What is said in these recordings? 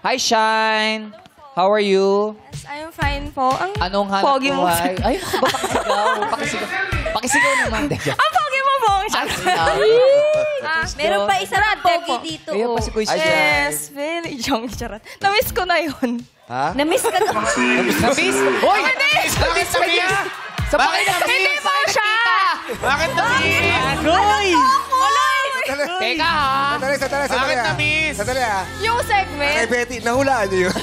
Hi, Shine. How are you? Yes, I'm fine po. Ang Anong hanap pogi mo. buhay? Ay, ako ba pakisigaw? Pakisigaw. Pakisigaw naman. Ang pogi mo po. Meron pa isa na pogi dito. Kaya pa si Kuya Shine. Yes, very young. Charot. Na-miss ko na yun. Ha? Na-miss ka na. Nabis? Hoy! Nabis pa niya! Sa Hindi po siya. Bakit na-miss? Hoy! Sandali. Teka ha! Sandali. Bakit na-miss? Sandali ah. Yung Kay segment. Betty, nahulaan niyo yun.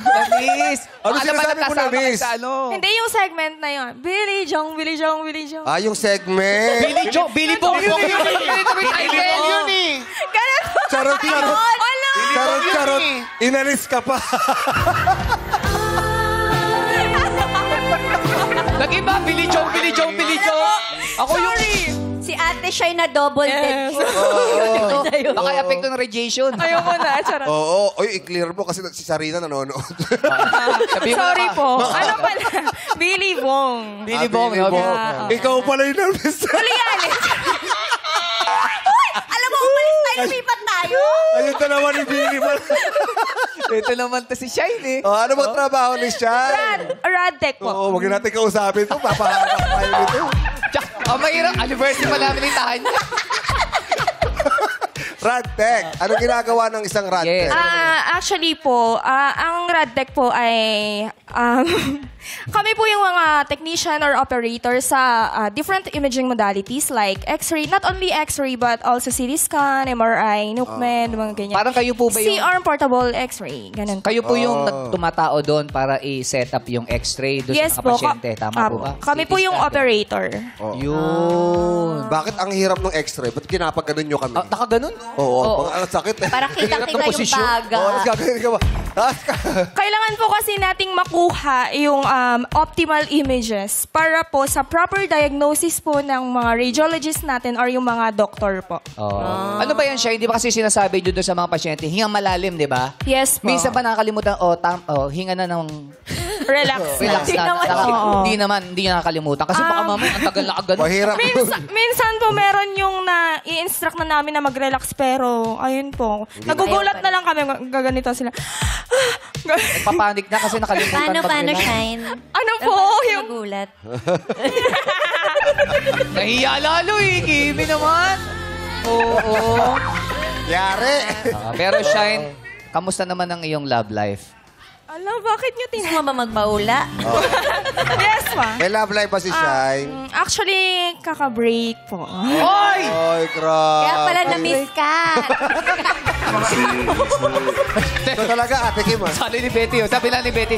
Nabis! Ano sinasabi mo na, miss? Sa ano? Hindi yung segment na yun. Billy Jong, Billy Jong, Billy Jong. Ah, yung segment. Billy Joe! Billy Bong! Billy Yun eh. Ganun po. Charot. Wala. Charot. Inalis ka pa. Nag-iba! Billy Joe! Billy Joe! Billy Joe! Ako yung... Si ate siya'y na double dead. Baka epekto ng radiation. Ayoko na. Charot. Oo. Oy, i-clear mo kasi si Sarina nanonood. Sabihin mo na, Sorry po. Ano pala? Billy Bong. Billy Bong. Billy no? Bong. Ah, Ikaw pala yung nervous. Huli yan eh. Alam mo, umalis tayo, lumipat tayo. Ayun na naman ni Billy. Ito naman to si Shine eh. Oh, ano bang trabaho ni Shine? Radtech po. Oo, huwag natin kausapin ito. Papahanap tayo nito. Oh, mahirap. Anniversary pa namin yung tahan niya. Radtech. Anong ginagawa ng isang Radtech? Yes. Actually po, ang Radtech po ay kami po yung mga technician or operator sa different imaging modalities like X-ray, not only X-ray but also CT scan, MRI, NUCMED, mga ganyan. Parang kayo po ba yung... C-arm portable X-ray, ganun. Kayo po yung tumatao doon para i-set up yung X-ray doon Yes sa po. pasyente. Tama po ba? Kami po CT yung scan. operator. Yun. Bakit ang hirap ng X-ray? Ba't kinapaganon nyo kami? Nakaganon? Oo, ang sakit eh. Para Hirap ng kita-kita yung posisyon. baga. Oo, tapos gagawin ka ba? Kailangan po kasi nating makuha yung optimal images para po sa proper diagnosis po ng mga radiologist natin or yung mga doctor po. Ano ba yan siya? Hindi ba kasi sinasabi doon sa mga pasyente, hingang malalim, di ba? Yes po. Minsan pa nakakalimutan, hinga na ng... Relax. Relax Hindi na. naman. Hindi niya nakakalimutan. Kasi baka mamaya, ang tagal na agad. Mahirap yun. Minsan po meron yung i-instruct na namin na mag-relax pero ayun po. Nagugulat na lang kami. Gaganito sila. Papanik na kasi nakalimutan. Paano, mag-relax. Shine? Ano po? Yung... Nagulat. Nahiya lalo eh. Kimi naman. Oo. Yari. Pero Shine, kamusta naman ang iyong love life? Alam, bakit nyo Gusto mo ba magmaula? Yes, ma. May love life ba si Shine? Actually, kaka-break po. Hoy! Ay, grabe. Kaya pala na-miss ka. Ito talaga, Ate Kim. Sabi ni Betty, sabi lang ni Betty,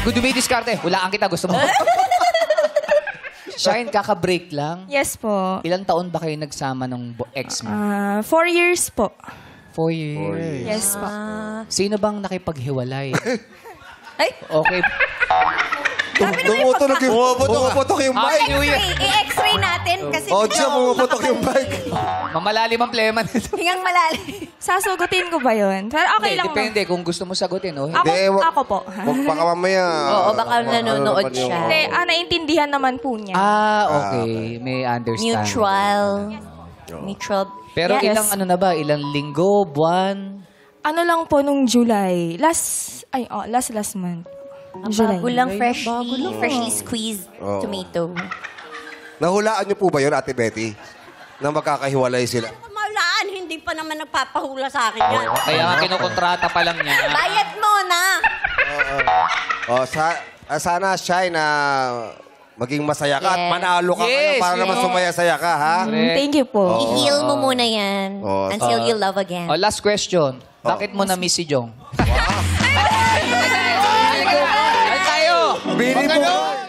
dumidiskarte, hulaan kita, gusto mo. Shine, kaka-break lang. Yes po. Ilang taon ba kayo nagsama ng ex mo? 4 years po. 4 years. Yes po. Sino bang nakipaghiwalay? Ay, Okay. Pumuputok yung Happy mic. New Year. i-x-ray natin kasi Oh, Diyo, pumuputok yung mic. Mamalalim ang plema nito. hingang malalim. Sasagutin ko ba yun? Pero okay lang. Depende kung gusto mo sagutin, oh. Ako, Hindi, ako po. Huwag baka mamaya. Oo, baka nanonood siya. Hindi, naintindihan naman po niya. Okay. May understand. Mutual. Pero Yes. ilang ano na ba? Ilang linggo, buwan? Ano lang po nung July. Last month. Bago lang, freshly squeezed tomato. Nahulaan niyo po ba yun, Ate Betty? Na magkakahiwalay sila? Malaan, hindi pa naman nagpapahula sa akin yan. Kaya nga kinukontrata pa lang niya. Bayad mo na! Oh, sana, Shine, na maging masaya ka at Yes. manalo ka Yes, para naman yes. sumaya-saya ka, ha? Thank you po. I-heal mo muna yan until you love again. Oh, last question. Bakit mo na-miss si Jong? Ano tayo? Bili mo.